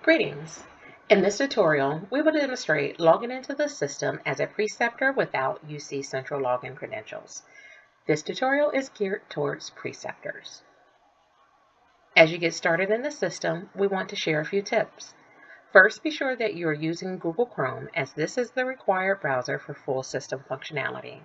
Greetings! In this tutorial, we will demonstrate logging into the system as a preceptor without UC Central login credentials. This tutorial is geared towards preceptors. As you get started in the system, we want to share a few tips. First, be sure that you are using Google Chrome, as this is the required browser for full system functionality.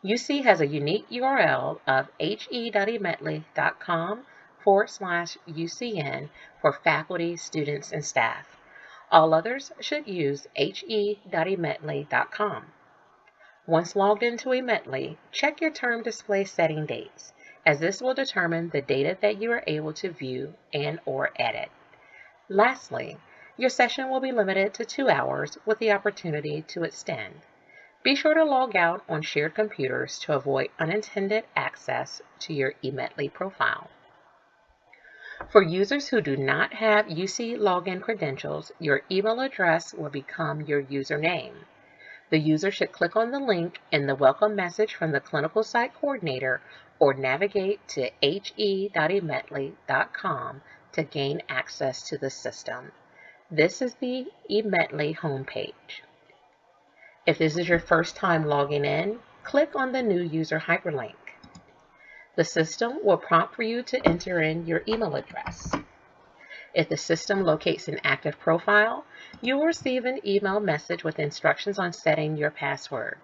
UC has a unique URL of he.medley.com/UCN for faculty, students, and staff. All others should use he.emedley.com. Once logged into eMedley, check your term display setting dates, as this will determine the data that you are able to view and/or edit. Lastly, your session will be limited to 2 hours with the opportunity to extend. Be sure to log out on shared computers to avoid unintended access to your eMedley profile. For users who do not have UC login credentials, your email address will become your username. The user should click on the link in the welcome message from the clinical site coordinator or navigate to he.emedley.com to gain access to the system. This is the eMedley homepage. If this is your first time logging in, click on the new user hyperlink. The system will prompt for you to enter in your email address. If the system locates an active profile, you will receive an email message with instructions on setting your password.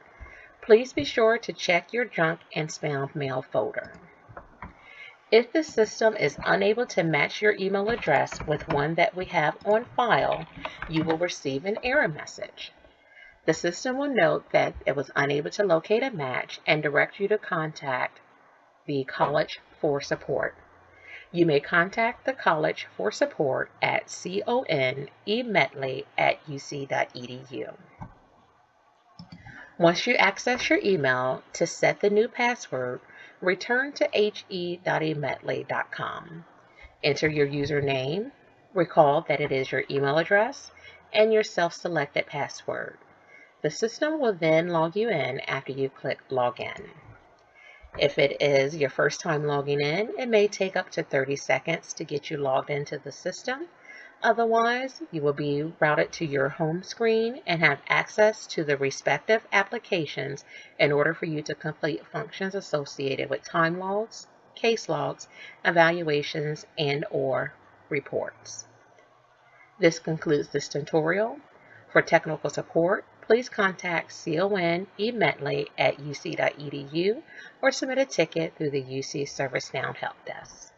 Please be sure to check your junk and spam mail folder. If the system is unable to match your email address with one that we have on file, you will receive an error message. The system will note that it was unable to locate a match and direct you to contact the college for support. You may contact the college for support at conemedley@uc.edu. Once you access your email to set the new password, return to he.emedley.com. Enter your username, recall that it is your email address, and your self-selected password. The system will then log you in after you click Login. If it is your first time logging in, it may take up to 30 seconds to get you logged into the system. Otherwise, you will be routed to your home screen and have access to the respective applications in order for you to complete functions associated with time logs, case logs, evaluations, and/or reports. This concludes this tutorial. For technical support, please contact conemedley@uc.edu or submit a ticket through the UC ServiceNow Help Desk.